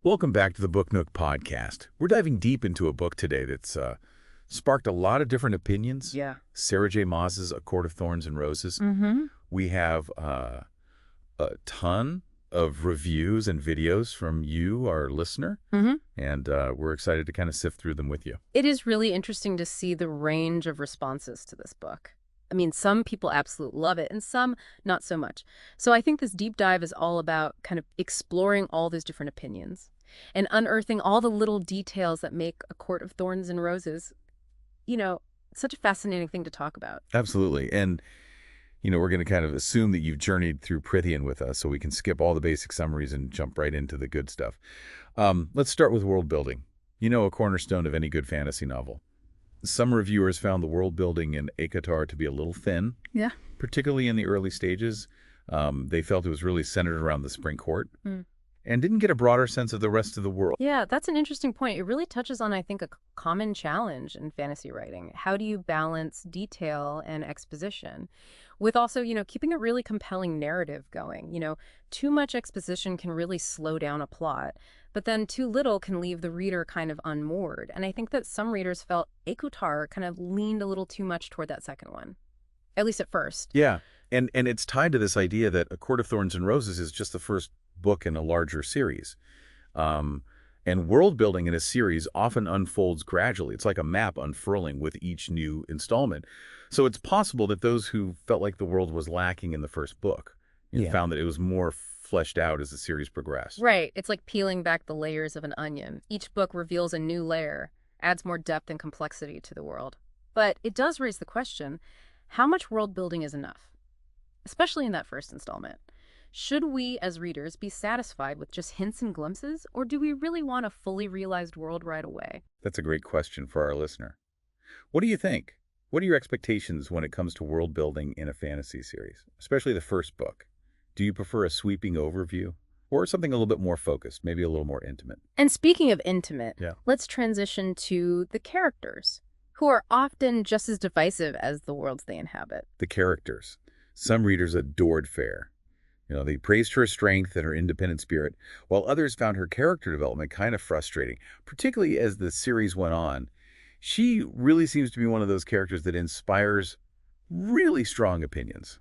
Welcome back to the Book Nook podcast. We're diving deep into a book today that's sparked a lot of different opinions. Yeah. Sarah J. Maas's A Court of Thorns and Roses. Mm-hmm. We have a ton of reviews and videos from you, our listener, and we're excited to kind of sift through them with you. It is really interesting to see the range of responses to this book. I mean, some people absolutely love it and some not so much. So I think this deep dive is all about kind of exploring all those different opinions and unearthing all the little details that make A Court of Thorns and Roses, such a fascinating thing to talk about. Absolutely. And, we're going to kind of assume that you've journeyed through Prythian with us, so we can skip all the basic summaries and jump right into the good stuff. Let's start with world building. A cornerstone of any good fantasy novel. Some reviewers found the world building in ACOTAR to be a little thin. Yeah. Particularly in the early stages. They felt it was really centered around the Spring Court and didn't get a broader sense of the rest of the world. Yeah, that's an interesting point. It really touches on, I think, a common challenge in fantasy writing. How do you balance detail and exposition with also, keeping a really compelling narrative going? Too much exposition can really slow down a plot, but then too little can leave the reader kind of unmoored. And I think that some readers felt ACOTAR kind of leaned a little too much toward that second one, at least at first. Yeah, and it's tied to this idea that A Court of Thorns and Roses is just the first book in a larger series. And world building in a series often unfolds gradually. It's like a map unfurling with each new installment. So it's possible that those who felt like the world was lacking in the first book found that it was more fleshed out as the series progressed. Right. It's like peeling back the layers of an onion. Each book reveals a new layer, adds more depth and complexity to the world. But it does raise the question, how much world building is enough? Especially in that first installment. Should we, as readers, be satisfied with just hints and glimpses, or do we really want a fully realized world right away? That's a great question for our listener. What do you think? What are your expectations when it comes to world building in a fantasy series, especially the first book? Do you prefer a sweeping overview or something a little bit more focused, maybe a little more intimate? And speaking of intimate, let's transition to the characters, who are often just as divisive as the worlds they inhabit. The characters. Some readers adored Feyre. They praised her strength and her independent spirit, while others found her character development kind of frustrating, particularly as the series went on. She really seems to be one of those characters that inspires really strong opinions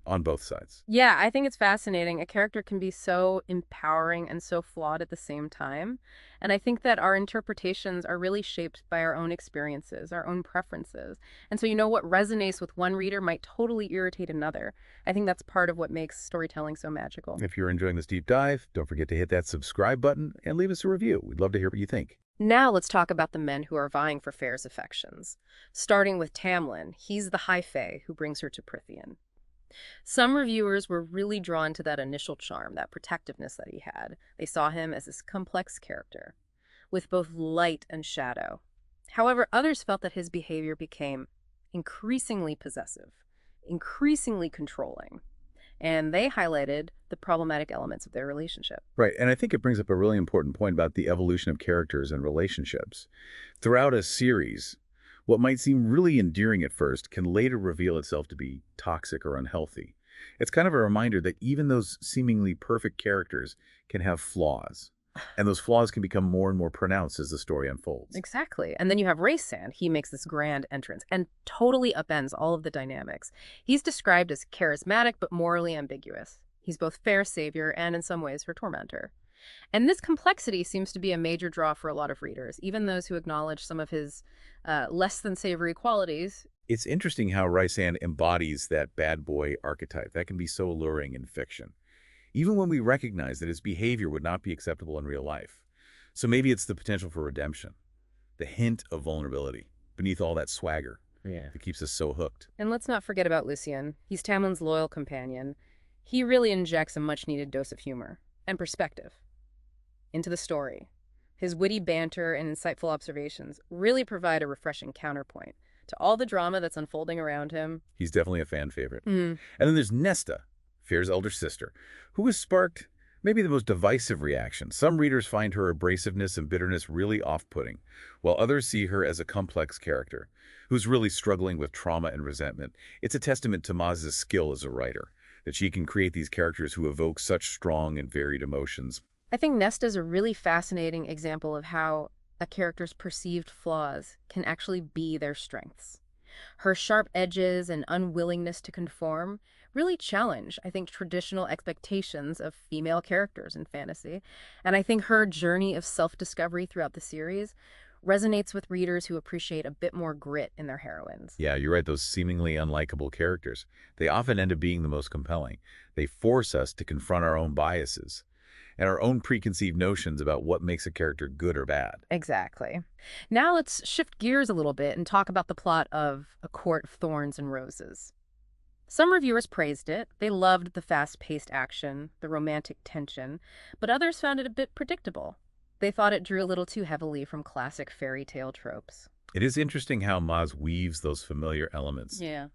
on both sides. Yeah, I think it's fascinating. A character can be so empowering and so flawed at the same time. And I think that our interpretations are really shaped by our own experiences, our own preferences. And so, what resonates with one reader might totally irritate another. I think that's part of what makes storytelling so magical. If you're enjoying this deep dive, don't forget to hit that subscribe button and leave us a review. We'd love to hear what you think. Now let's talk about the men who are vying for Feyre's affections. Starting with Tamlin, he's the High Fae who brings her to Prythian. Some reviewers were really drawn to that initial charm, that protectiveness that he had. They saw him as this complex character, with both light and shadow. However, others felt that his behavior became increasingly possessive, increasingly controlling, and they highlighted the problematic elements of their relationship. Right, and I think it brings up a really important point about the evolution of characters and relationships. Throughout a series, what might seem really endearing at first can later reveal itself to be toxic or unhealthy. It's kind of a reminder that even those seemingly perfect characters can have flaws, and those flaws can become more and more pronounced as the story unfolds. Exactly. And then you have Rhysand. He makes this grand entrance and totally upends all of the dynamics. He's described as charismatic but morally ambiguous. He's both Feyre's savior and in some ways her tormentor. And this complexity seems to be a major draw for a lot of readers, even those who acknowledge some of his less than savory qualities. It's interesting how Rhysand embodies that bad boy archetype. That can be so alluring in fiction, even when we recognize that his behavior would not be acceptable in real life. So maybe it's the potential for redemption, the hint of vulnerability beneath all that swagger that keeps us so hooked. And let's not forget about Lucien. He's Tamlin's loyal companion. He really injects a much-needed dose of humor and perspective into the story. His witty banter and insightful observations really provide a refreshing counterpoint to all the drama that's unfolding around him. He's definitely a fan favorite. And then there's Nesta, Feyre's elder sister, who has sparked maybe the most divisive reaction. Some readers find her abrasiveness and bitterness really off-putting, while others see her as a complex character who's really struggling with trauma and resentment. It's a testament to Maas's skill as a writer, that she can create these characters who evoke such strong and varied emotions. I think Nesta is a really fascinating example of how a character's perceived flaws can actually be their strengths. Her sharp edges and unwillingness to conform really challenge, I think, traditional expectations of female characters in fantasy. And I think her journey of self-discovery throughout the series resonates with readers who appreciate a bit more grit in their heroines. Yeah, you're right. Those seemingly unlikable characters, they often end up being the most compelling. They force us to confront our own biases and our own preconceived notions about what makes a character good or bad. Exactly. Now let's shift gears a little bit and talk about the plot of A Court of Thorns and Roses. Some reviewers praised it. They loved the fast-paced action, the romantic tension, but others found it a bit predictable. They thought it drew a little too heavily from classic fairy tale tropes. It is interesting how Maas weaves those familiar elements, Yeah.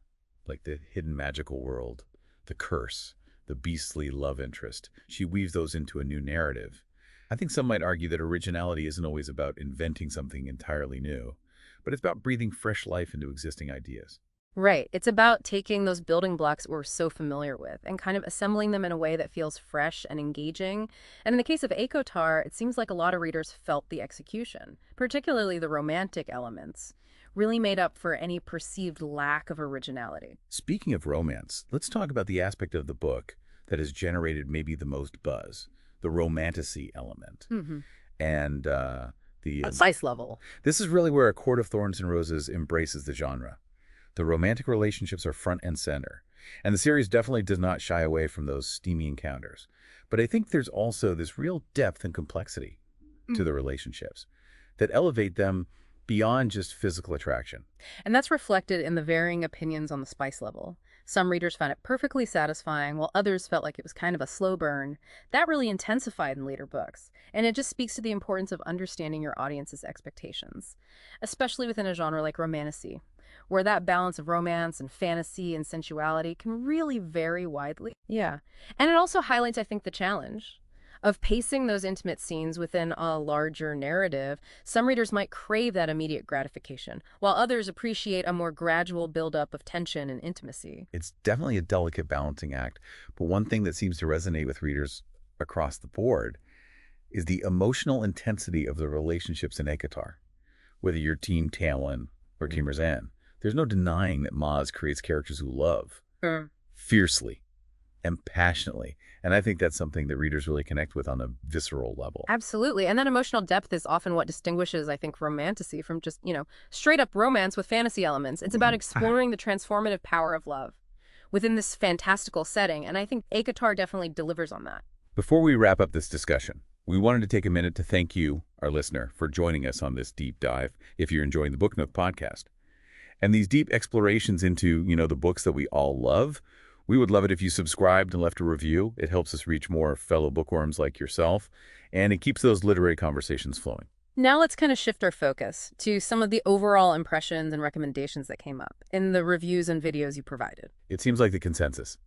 like the hidden magical world, the curse, the beastly love interest. She weaves those into a new narrative. I think some might argue that originality isn't always about inventing something entirely new, but it's about breathing fresh life into existing ideas. Right. It's about taking those building blocks we're so familiar with and kind of assembling them in a way that feels fresh and engaging. And in the case of ACOTAR, it seems like a lot of readers felt the execution, particularly the romantic elements, really made up for any perceived lack of originality. Speaking of romance, let's talk about the aspect of the book that has generated maybe the most buzz, the romantasy element. Mm-hmm. And Spice level. this is really where A Court of Thorns and Roses embraces the genre. The romantic relationships are front and center, and the series definitely does not shy away from those steamy encounters. But I think there's also this real depth and complexity to the relationships that elevate them beyond just physical attraction. And that's reflected in the varying opinions on the spice level. Some readers found it perfectly satisfying, while others felt like it was kind of a slow burn. That really intensified in later books, and it just speaks to the importance of understanding your audience's expectations, especially within a genre like romantasy, where that balance of romance and fantasy and sensuality can really vary widely. Yeah. And it also highlights, I think, the challenge of pacing those intimate scenes within a larger narrative. Some readers might crave that immediate gratification, while others appreciate a more gradual buildup of tension and intimacy. It's definitely a delicate balancing act, but one thing that seems to resonate with readers across the board is the emotional intensity of the relationships in ACOTAR. Whether you're Team Tamlin or Team Razan, there's no denying that Maas creates characters who love fiercely and passionately. And I think that's something that readers really connect with on a visceral level. Absolutely. And that emotional depth is often what distinguishes, I think, romantasy from just, straight up romance with fantasy elements. It's about exploring the transformative power of love within this fantastical setting. And I think ACOTAR definitely delivers on that. Before we wrap up this discussion, we wanted to take a minute to thank you, our listener, for joining us on this deep dive, if you're enjoying the Book Nook podcast. And these deep explorations into, the books that we all love, we would love it if you subscribed and left a review. It helps us reach more fellow bookworms like yourself, and it keeps those literary conversations flowing. Now let's kind of shift our focus to some of the overall impressions and recommendations that came up in the reviews and videos you provided. It seems like the consensus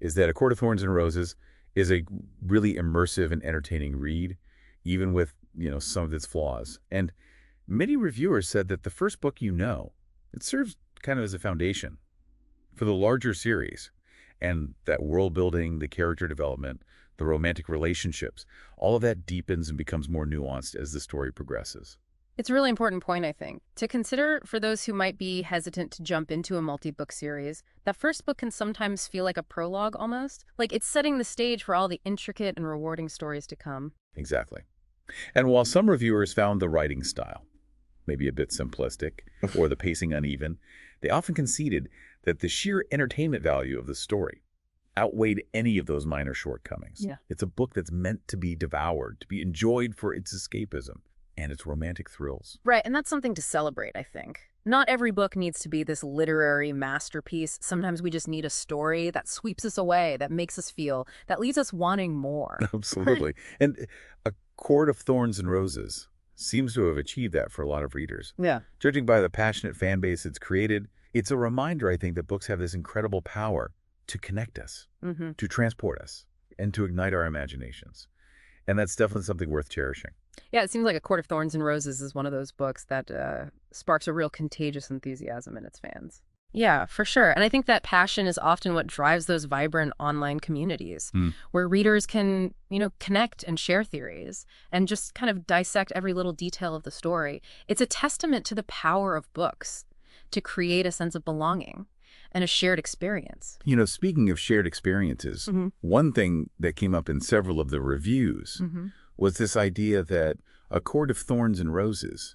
is that A Court of Thorns and Roses is a really immersive and entertaining read, even with, some of its flaws. And many reviewers said that the first book it serves kind of as a foundation for the larger series. And that world building, the character development, the romantic relationships, all of that deepens and becomes more nuanced as the story progresses. It's a really important point, I think, to consider for those who might be hesitant to jump into a multi-book series. That first book can sometimes feel like a prologue almost, like it's setting the stage for all the intricate and rewarding stories to come. Exactly. And while some reviewers found the writing style maybe a bit simplistic or the pacing uneven, they often conceded that the sheer entertainment value of the story outweighed any of those minor shortcomings. Yeah. It's a book that's meant to be devoured, to be enjoyed for its escapism and its romantic thrills. Right, and that's something to celebrate, I think. Not every book needs to be this literary masterpiece. Sometimes we just need a story that sweeps us away, that makes us feel, that leaves us wanting more. Absolutely. And A Court of Thorns and Roses seems to have achieved that for a lot of readers. Yeah. Judging by the passionate fan base it's created, it's a reminder, I think, that books have this incredible power to connect us, to transport us, and to ignite our imaginations. And that's definitely something worth cherishing. Yeah, it seems like A Court of Thorns and Roses is one of those books that sparks a real contagious enthusiasm in its fans. Yeah, for sure. And I think that passion is often what drives those vibrant online communities Hmm. where readers can, connect and share theories and just kind of dissect every little detail of the story. It's a testament to the power of books to create a sense of belonging and a shared experience. Speaking of shared experiences, one thing that came up in several of the reviews was this idea that A Court of Thorns and Roses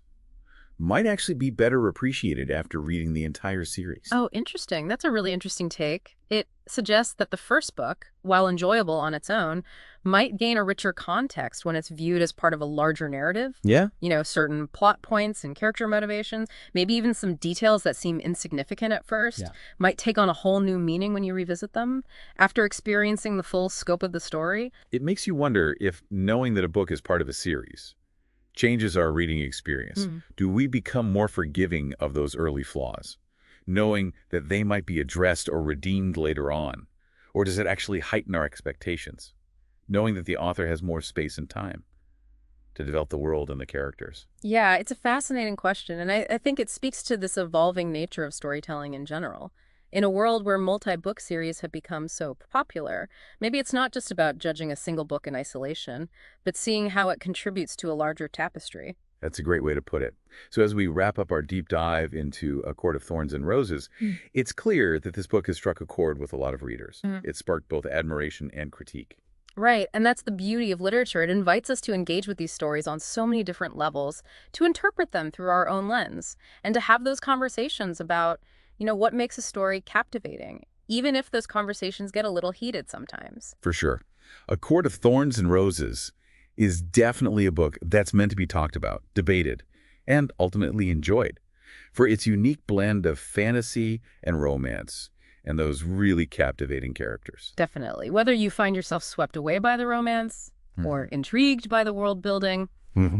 might actually be better appreciated after reading the entire series. Oh, interesting. That's a really interesting take. It suggests that the first book, while enjoyable on its own, might gain a richer context when it's viewed as part of a larger narrative. Yeah? Certain plot points and character motivations, maybe even some details that seem insignificant at first, might take on a whole new meaning when you revisit them after experiencing the full scope of the story. It makes you wonder if knowing that a book is part of a series changes our reading experience. Do we become more forgiving of those early flaws, knowing that they might be addressed or redeemed later on? Or does it actually heighten our expectations, knowing that the author has more space and time to develop the world and the characters? Yeah, it's a fascinating question, and I think it speaks to this evolving nature of storytelling in general. In a world where multi-book series have become so popular, maybe it's not just about judging a single book in isolation, but seeing how it contributes to a larger tapestry. That's a great way to put it. So as we wrap up our deep dive into A Court of Thorns and Roses, it's clear that this book has struck a chord with a lot of readers. It sparked both admiration and critique. Right, and that's the beauty of literature. It invites us to engage with these stories on so many different levels, to interpret them through our own lens, and to have those conversations about, what makes a story captivating, even if those conversations get a little heated sometimes. For sure. A Court of Thorns and Roses is definitely a book that's meant to be talked about, debated, and ultimately enjoyed for its unique blend of fantasy and romance and those really captivating characters. Definitely. Whether you find yourself swept away by the romance, or intrigued by the world building,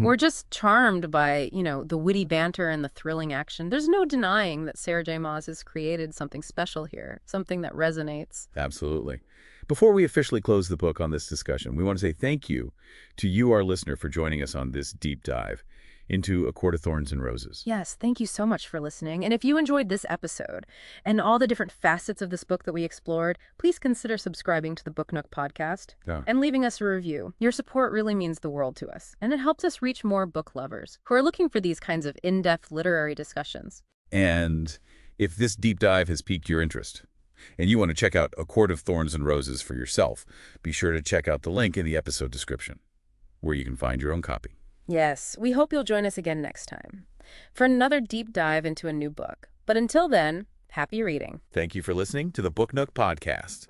or just charmed by, the witty banter and the thrilling action, there's no denying that Sarah J. Maas has created something special here, something that resonates. Absolutely. Before we officially close the book on this discussion, we want to say thank you to you, our listener, for joining us on this deep dive into A Court of Thorns and Roses. Yes, thank you so much for listening. And if you enjoyed this episode and all the different facets of this book that we explored, please consider subscribing to the Book Nook podcast and leaving us a review. Your support really means the world to us, and it helps us reach more book lovers who are looking for these kinds of in-depth literary discussions. And if this deep dive has piqued your interest, and you want to check out A Court of Thorns and Roses for yourself, be sure to check out the link in the episode description, where you can find your own copy. Yes, we hope you'll join us again next time for another deep dive into a new book. But until then, happy reading. Thank you for listening to the Book Nook podcast.